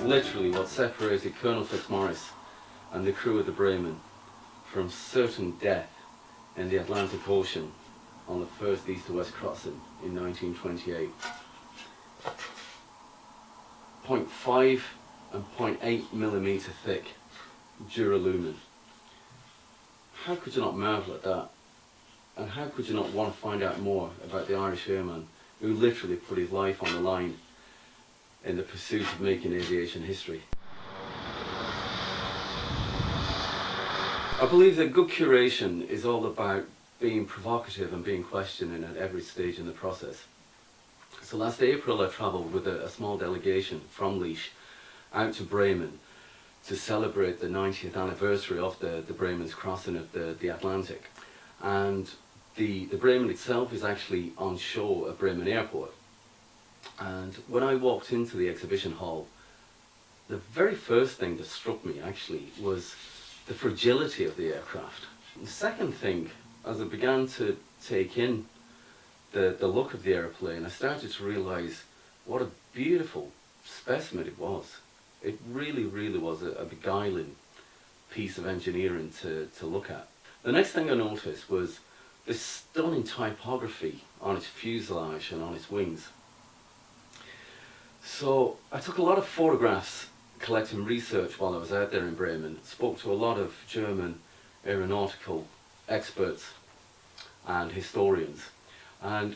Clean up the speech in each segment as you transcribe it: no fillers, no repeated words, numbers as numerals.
literally what separated Colonel Fitzmaurice and the crew of the Bremen from certain death in the Atlantic Ocean on the first east to west crossing in 1928. 0.5 and 0.8 millimetre thick duralumin. How could you not marvel at that? And how could you not want to find out more about the Irish airman who literally put his life on the line in the pursuit of making aviation history? I believe that good curation is all about being provocative and being questioning at every stage in the process. So last April I travelled with a small delegation from Laois out to Bremen to celebrate the 90th anniversary of the Bremen's crossing of the Atlantic. And the Bremen itself is actually on shore at Bremen Airport. And when I walked into the exhibition hall, the very first thing that struck me actually was the fragility of the aircraft. The second thing, as I began to take in the look of the airplane, I started to realise what a beautiful specimen it was. It really, really was a beguiling piece of engineering to look at. The next thing I noticed was this stunning typography on its fuselage and on its wings. So I took a lot of photographs collecting research while I was out there in Bremen, spoke to a lot of German aeronautical experts and historians, and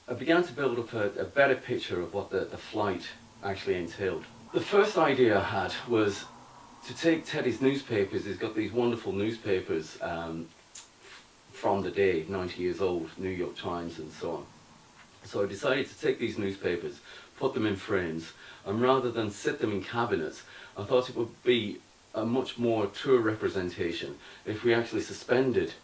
I began to build up a better picture of what the flight actually entailed. The first idea I had was to take Teddy's newspapers. He's got these wonderful newspapers from the day, 90 years old, New York Times and so on. So I decided to take these newspapers, put them in frames, and rather than sit them in cabinets, I thought it would be a much more true representation if we actually suspended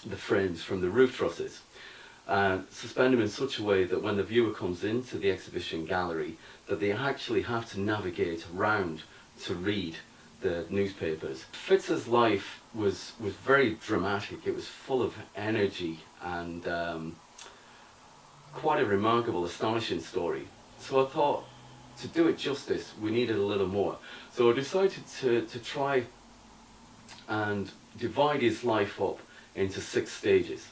the frames from the roof trusses and suspend them in such a way that when the viewer comes into the exhibition gallery, that they actually have to navigate around to read the newspapers. Fitz's life was very dramatic. It was full of energy and quite a remarkable, astonishing story. So I thought, to do it justice, we needed a little more. So I decided to try and divide his life up into 6 stages.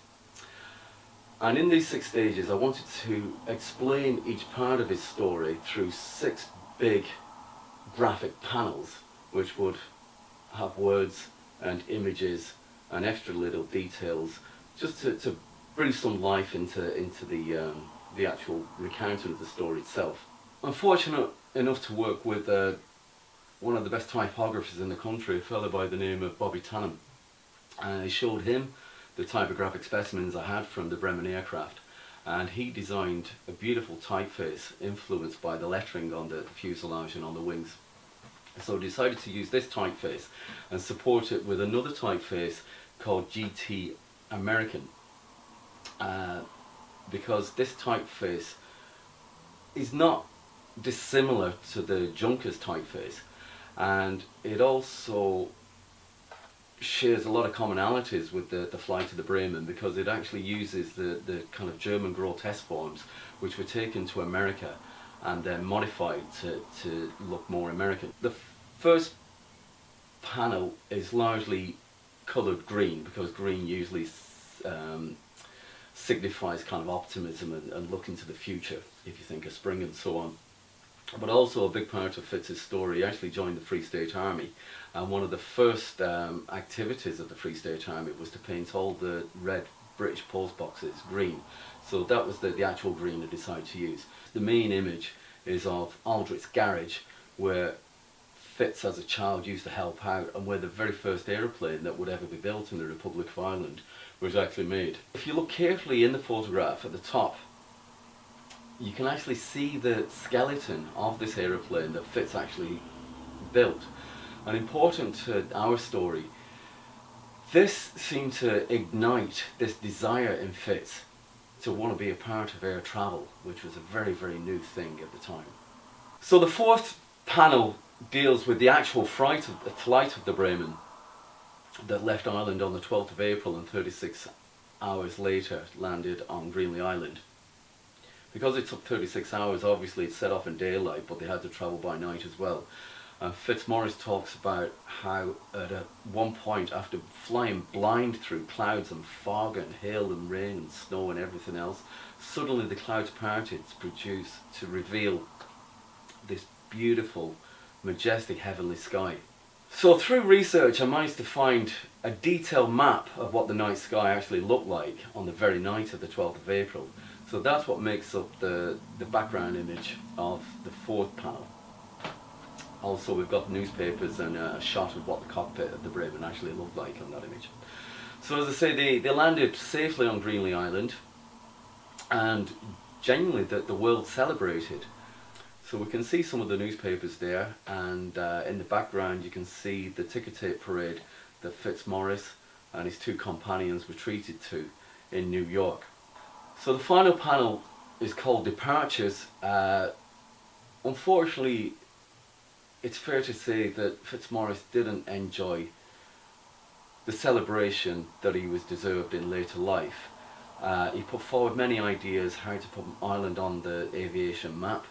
And in these 6 stages, I wanted to explain each part of his story through 6 big graphic panels, which would have words and images and extra little details, just to bring some life into the actual recounting of the story itself. I'm fortunate enough to work with one of the best typographers in the country, a fellow by the name of Bobby Tannum. I showed him the typographic specimens I had from the Bremen aircraft, and he designed a beautiful typeface influenced by the lettering on the fuselage and on the wings. So I decided to use this typeface and support it with another typeface called GT American, because this typeface is not dissimilar to the Junkers typeface, and it also shares a lot of commonalities with the flight of the Bremen, because it actually uses the kind of German grotesque forms which were taken to America and then modified to look more American. The first panel is largely coloured green, because green usually signifies kind of optimism and look into the future, if you think of spring and so on. But also a big part of Fitz's story, he actually joined the Free State Army, and one of the first activities of the Free State Army was to paint all the red British post boxes green. So that was the actual green they decided to use. The main image is of Aldrich's garage, where Fitz as a child used to help out, and where the very first aeroplane that would ever be built in the Republic of Ireland was actually made. If you look carefully in the photograph at the top, you can actually see the skeleton of this aeroplane that Fitz actually built. And important to our story, this seemed to ignite this desire in Fitz to want to be a part of air travel, which was a very, very new thing at the time. So the fourth panel deals with the actual flight of the Bremen that left Ireland on the 12th of April and 36 hours later landed on Greenly Island. Because it took 36 hours, obviously it set off in daylight, but they had to travel by night as well. Fitzmaurice talks about how at one point, after flying blind through clouds and fog and hail and rain and snow and everything else, suddenly the clouds parted to reveal this beautiful, majestic heavenly sky. So through research I managed to find a detailed map of what the night sky actually looked like on the very night of the 12th of April. So that's what makes up the background image of the fourth panel. Also we've got newspapers and a shot of what the cockpit of the Bremen actually looked like on that image. So as I say, they landed safely on Greenlee Island, and genuinely the world celebrated. So we can see some of the newspapers there, and in the background you can see the ticker tape parade that Fitzmaurice and his two companions were treated to in New York. So the final panel is called Departures. Unfortunately, it's fair to say that Fitzmaurice didn't enjoy the celebration that he was deserved in later life. He put forward many ideas how to put Ireland on the aviation map,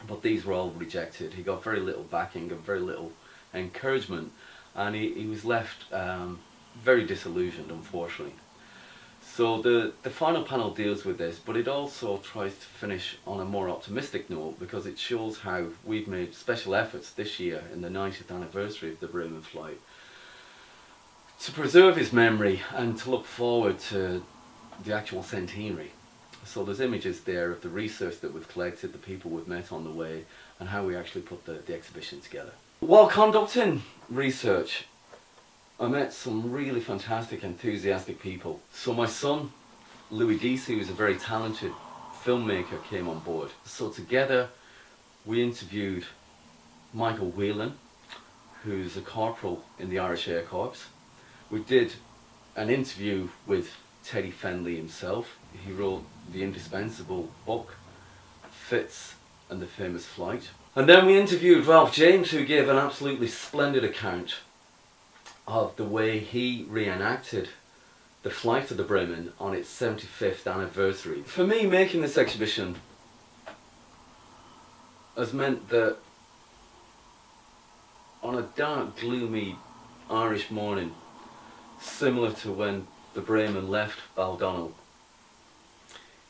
but these were all rejected. He got very little backing and very little encouragement, and he was left very disillusioned, unfortunately. So the final panel deals with this, but it also tries to finish on a more optimistic note, because it shows how we've made special efforts this year in the 90th anniversary of the Bremen flight to preserve his memory and to look forward to the actual centenary. So there's images there of the research that we've collected, the people we've met on the way, and how we actually put the exhibition together. While conducting research, I met some really fantastic, enthusiastic people. So my son, Louis Deese, who is a very talented filmmaker, came on board. So together we interviewed Michael Whelan, who's a corporal in the Irish Air Corps. We did an interview with Teddy Fenley himself. He wrote the indispensable book, Fitz and the Famous Flight. And then we interviewed Ralph James, who gave an absolutely splendid account of the way he reenacted the flight of the Bremen on its 75th anniversary. For me, making this exhibition has meant that on a dark, gloomy Irish morning, similar to when the Bremen left Baldonnel,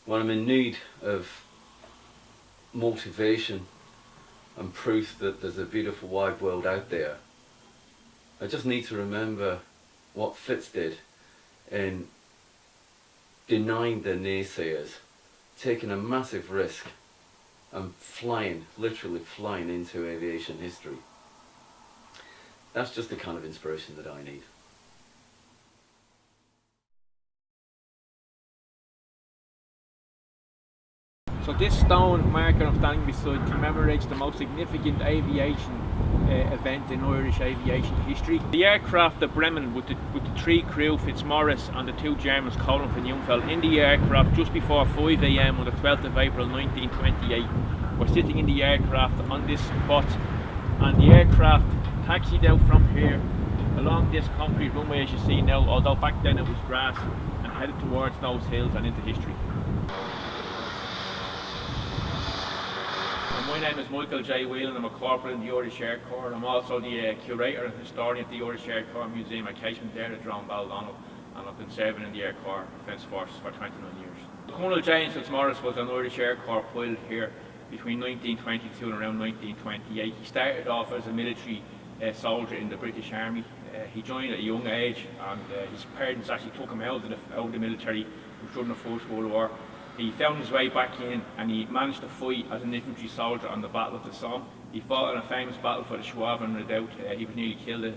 when I'm in need of motivation and proof that there's a beautiful wide world out there, I just need to remember what Fitz did in denying the naysayers, taking a massive risk and flying, literally flying into aviation history. That's just the kind of inspiration that I need. So this stone marker I'm standing beside commemorates the most significant aviation event in Irish aviation history. The aircraft, the Bremen, with the three crew, Fitzmaurice and the two Germans, Colin and Jungfeld, in the aircraft just before 5 AM on the 12th of April 1928. We're sitting in the aircraft on this spot, and the aircraft taxied out from here along this concrete runway as you see now, although back then it was grass, and headed towards those hills and into history. My name is Michael J. Whelan. I'm a corporal in the Irish Air Corps. I'm also the curator and historian at the Irish Air Corps Museum at Casement there at Drone Baldonnel, and I've been serving in the Air Corps Defence Force for 29 years. Colonel James Fitzmaurice was an Irish Air Corps pilot here between 1922 and around 1928. He started off as a military soldier in the British Army. He joined at a young age, and his parents actually took him out of the military during the First World War. He found his way back in, and he managed to fight as an infantry soldier on the Battle of the Somme. He fought in a famous battle for the Schwaben Redoubt. He was nearly killed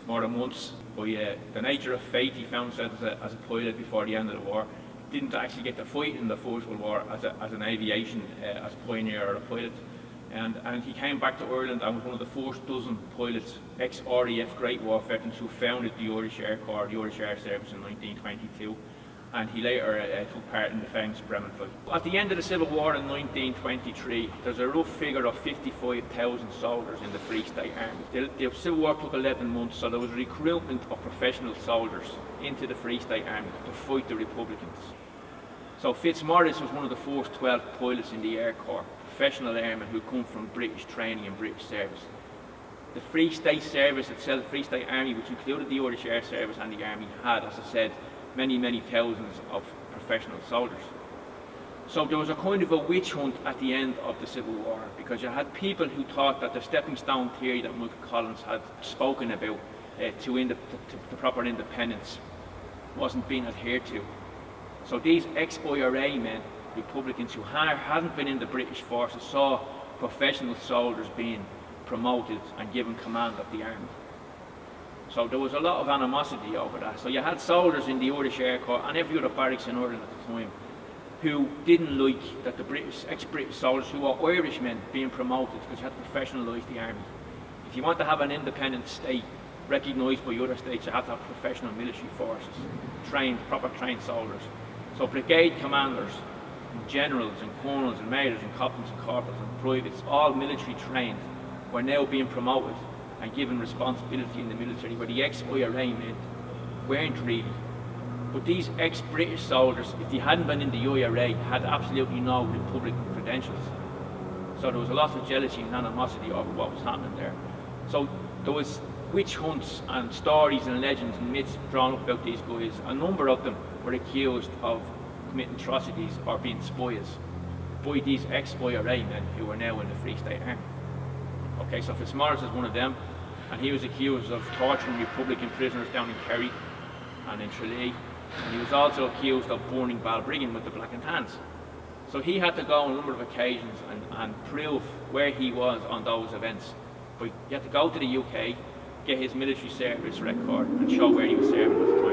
more than once. By the nature of fate, he found himself as a pilot before the end of the war. Didn't actually get to fight in the First World War as an aviation, as a pioneer or a pilot. And he came back to Ireland and was one of the first dozen pilots, ex-RAF Great War veterans, who founded the Irish Air Corps, the Irish Air Service in 1922. And he later took part in the famous Bremen flight. At the end of the Civil War in 1923, there's a rough figure of 55,000 soldiers in the Free State Army. The Civil War took 11 months, so there was a recruitment of professional soldiers into the Free State Army to fight the Republicans. So Fitzmaurice was one of the first 12 pilots in the Air Corps, professional airmen who come from British training and British service. The Free State Service itself, the Free State Army, which included the Irish Air Service and the Army, had, as I said, many thousands of professional soldiers. So there was a kind of a witch hunt at the end of the Civil War, because you had people who thought that the stepping stone theory that Michael Collins had spoken about to proper independence wasn't being adhered to. So these ex-IRA men, Republicans who hadn't been in the British forces, saw professional soldiers being promoted and given command of the army. So there was a lot of animosity over that. So you had soldiers in the Irish Air Corps and every other barracks in Ireland at the time who didn't like that the ex-British soldiers who were Irishmen being promoted, because you had to professionalise the army. If you want to have an independent state recognised by other states, you have to have professional military forces, proper trained soldiers. So brigade commanders, and generals and colonels and majors and captains and corporals and privates, all military trained, were now being promoted and given responsibility in the military, where the ex-IRA men weren't really. But these ex-British soldiers, if they hadn't been in the IRA, had absolutely no Republican credentials. So there was a lot of jealousy and animosity over what was happening there. So there was witch hunts and stories and legends and myths drawn up about these guys. A number of them were accused of committing atrocities or being spies by these ex-IRA men who were now in the Free State Army. Okay, so Fitzmaurice is one of them, and he was accused of torturing Republican prisoners down in Kerry and in Tralee, and he was also accused of burning Balbriggan with the blackened hands. So he had to go on a number of occasions and prove where he was on those events. But he had to go to the UK, get his military service record and show where he was serving at the time.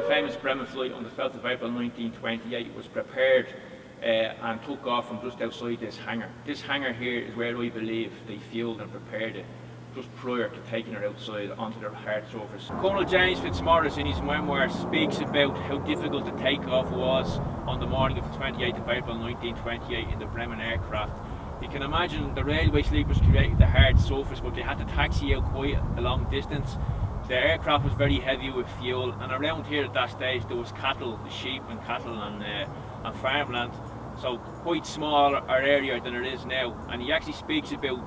The famous Bremen flight on the 12th of April 1928 was prepared and took off from just outside this hangar. This hangar here is where I believe they fueled and prepared it just prior to taking it outside onto the hard surface. Colonel James Fitzmaurice in his memoirs speaks about how difficult the takeoff was on the morning of the 28th of April 1928 in the Bremen aircraft. You can imagine the railway sleepers created the hard surface, but they had to taxi out quite a long distance. The aircraft was very heavy with fuel, and around here at that stage there was cattle, sheep and cattle and farmland, so quite smaller area than it is now. And he actually speaks about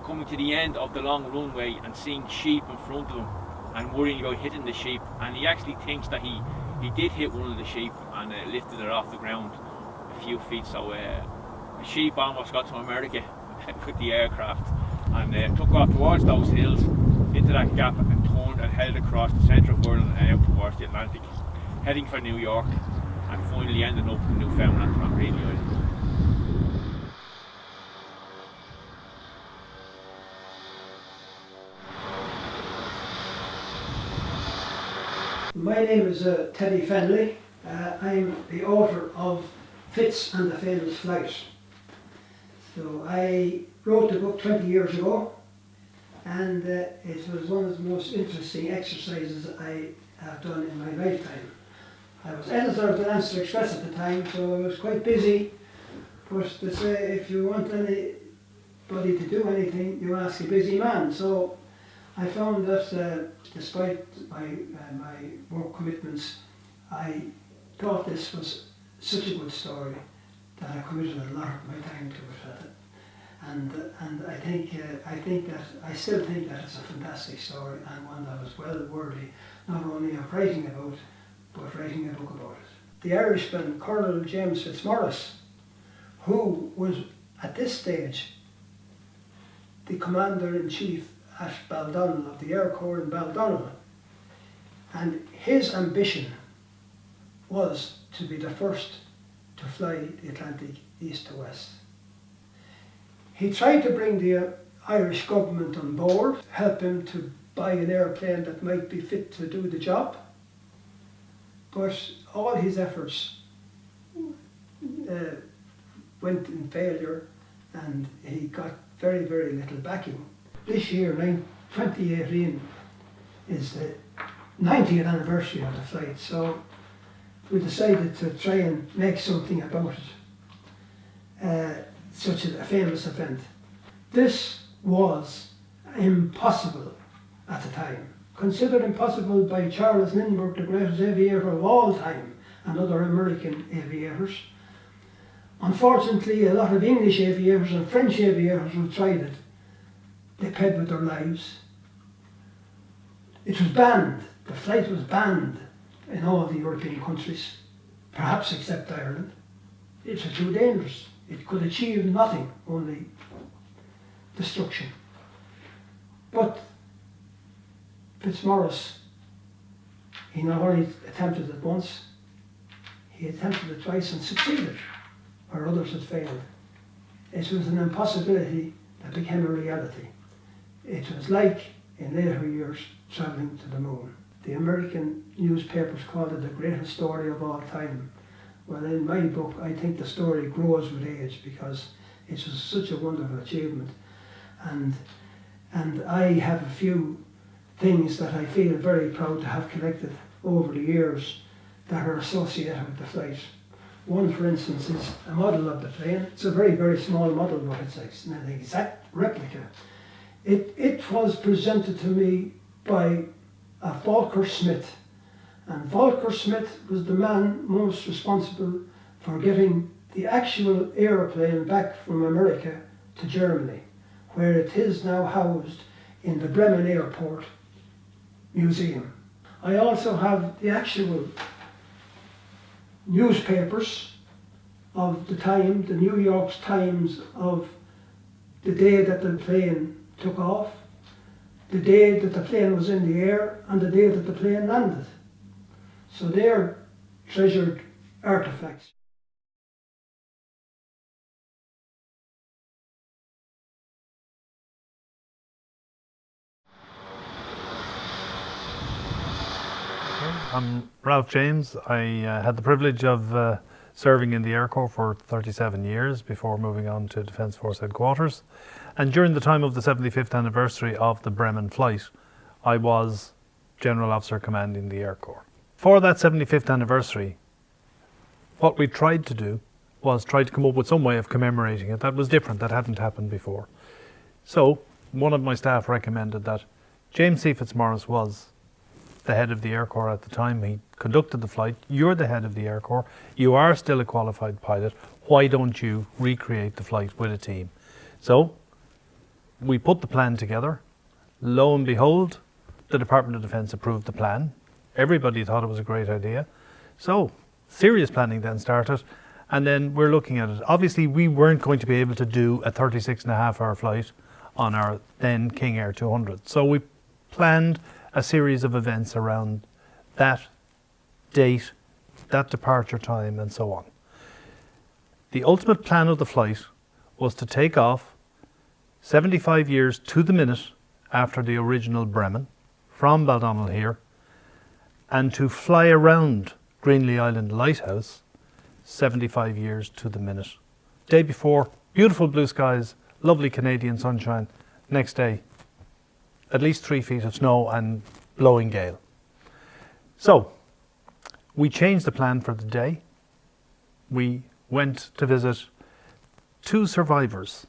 coming to the end of the long runway and seeing sheep in front of him and worrying about hitting the sheep, and he actually thinks that he did hit one of the sheep and lifted it off the ground a few feet. So the sheep almost got to America with the aircraft and took off towards those hills into that gap and turned and headed across the centre of Ireland and out towards the Atlantic, heading for New York and finally ending up in Newfoundland on Greely Island. My name is Teddy Fennelly. I'm the author of Fitz and the Famous Flight. So I wrote the book 20 years ago, and it was one of the most interesting exercises I have done in my lifetime. I was editor of the Lancaster Express at the time, so I was quite busy, but they say if you want anybody to do anything, you ask a busy man. So I found that despite my work commitments, I thought this was such a good story that I committed a lot of my time to it. And I still think that it's a fantastic story, and one that was well worthy not only of writing about, but writing a book about it. The Irishman Colonel James Fitzmaurice, who was at this stage the Commander-in-Chief at Baldonnel of the Air Corps in Baldonnel, and his ambition was to be the first to fly the Atlantic east to west. He tried to bring the Irish government on board, help him to buy an airplane that might be fit to do the job, but all his efforts went in failure, and he got very, very little backing. This year, 2018, is the 90th anniversary of the flight, so we decided to try and make something about it, such a famous event. This was impossible at the time, considered impossible by Charles Lindbergh, the greatest aviator of all time, and other American aviators. Unfortunately, a lot of English aviators and French aviators who tried it, they paid with their lives. It was banned. The flight was banned in all the European countries, perhaps except Ireland. It was too dangerous. It could achieve nothing, only destruction. But Fitzmaurice, he not only attempted it once, he attempted it twice and succeeded, where others had failed. It was an impossibility that became a reality. It was like, in later years, travelling to the moon. The American newspapers called it the greatest story of all time. Well, in my book, I think the story grows with age because it was such a wonderful achievement. And I have a few things that I feel very proud to have collected over the years that are associated with the flight. One, for instance, is a model of the plane. It's a very, very small model, but it's an exact replica. It was presented to me by a Volker Smith, and Volker Smith was the man most responsible for getting the actual aeroplane back from America to Germany, where it is now housed in the Bremen Airport Museum. I also have the actual newspapers of the time, the New York Times, of the day that the plane took off, the day that the plane was in the air, and the day that the plane landed. So they're treasured artifacts. I'm Ralph James. I had the privilege of serving in the Air Corps for 37 years before moving on to Defence Force Headquarters. And during the time of the 75th anniversary of the Bremen flight, I was General Officer commanding the Air Corps. For that 75th anniversary, what we tried to do was try to come up with some way of commemorating it that was different, that hadn't happened before. So one of my staff recommended that James C. Fitzmaurice was the head of the Air Corps at the time. He conducted the flight. You're the head of the Air Corps. You are still a qualified pilot. Why don't you recreate the flight with a team? So we put the plan together. Lo and behold, the Department of Defence approved the plan. Everybody thought it was a great idea. So serious planning then started, and then we're looking at it. Obviously, we weren't going to be able to do a 36.5-hour flight on our then King Air 200. So we planned a series of events around that date, that departure time, and so on. The ultimate plan of the flight was to take off 75 years to the minute after the original Bremen from Baldonnel here, and to fly around Greenlee Island Lighthouse 75 years to the minute. Day before, beautiful blue skies, lovely Canadian sunshine. Next day, at least 3 feet of snow and blowing gale. So we changed the plan for the day. We went to visit 2 survivors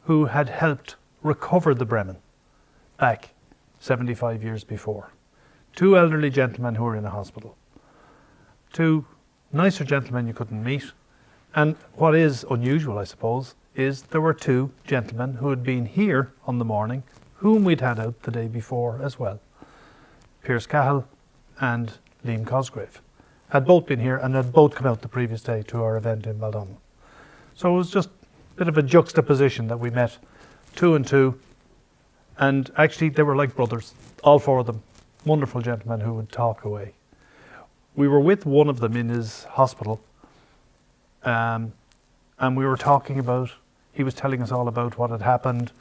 who had helped recover the Bremen back 75 years before. 2 elderly gentlemen who were in a hospital. 2 nicer gentlemen you couldn't meet. And what is unusual, I suppose, is there were 2 gentlemen who had been here on the morning whom we'd had out the day before as well. Pierce Cahill and Liam Cosgrave had both been here and had both come out the previous day to our event in Baldonnel. So it was just a bit of a juxtaposition that we met 2 and 2, and actually they were like brothers, all 4 of them, wonderful gentlemen who would talk away. We were with one of them in his hospital, and we were talking about, he was telling us all about what had happened.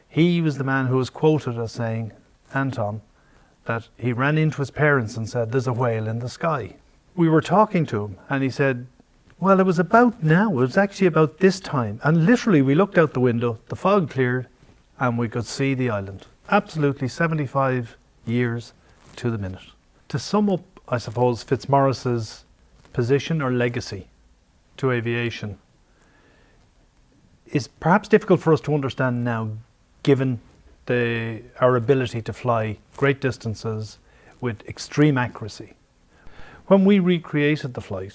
He was the man who was quoted as saying, Anton, that he ran into his parents and said, "There's a whale in the sky." We were talking to him and he said, well, it was about now, it was actually about this time. And literally we looked out the window, the fog cleared and we could see the island. Absolutely 75 years to the minute. To sum up, I suppose, Fitzmaurice's position or legacy to aviation is perhaps difficult for us to understand now, given our ability to fly great distances with extreme accuracy. When we recreated the flight,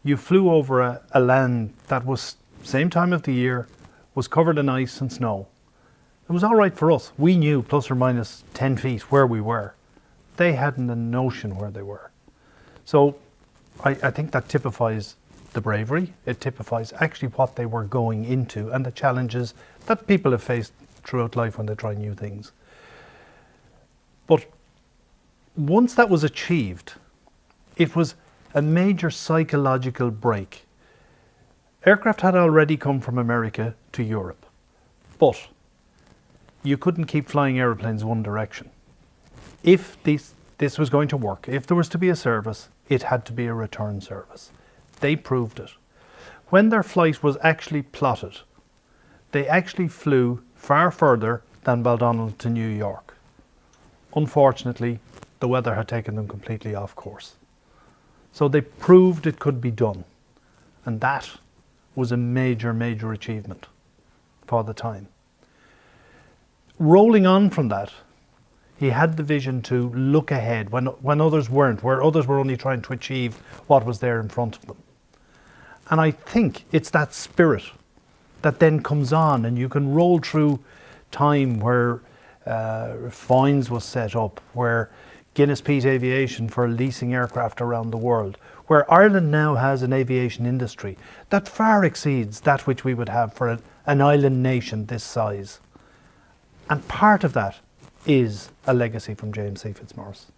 you flew over a land that was, same time of the year, was covered in ice and snow. It was all right for us. We knew plus or minus 10 feet where we were. They hadn't a notion where they were. So I think that typifies the bravery. It typifies actually what they were going into and the challenges that people have faced throughout life when they try new things. But once that was achieved, it was a major psychological break. Aircraft had already come from America to Europe, but you couldn't keep flying aeroplanes one direction. If this was going to work, if there was to be a service, it had to be a return service. They proved it. When their flight was actually plotted, they actually flew far further than Baldonnel to New York. Unfortunately, the weather had taken them completely off course. So they proved it could be done. And that was a major, major achievement for the time. Rolling on from that, he had the vision to look ahead when others weren't, where others were only trying to achieve what was there in front of them. And I think it's that spirit that then comes on, and you can roll through time where Foynes was set up, where Guinness Peat Aviation for leasing aircraft around the world, where Ireland now has an aviation industry that far exceeds that which we would have for an island nation this size. And part of that is a legacy from James C. Fitzmaurice.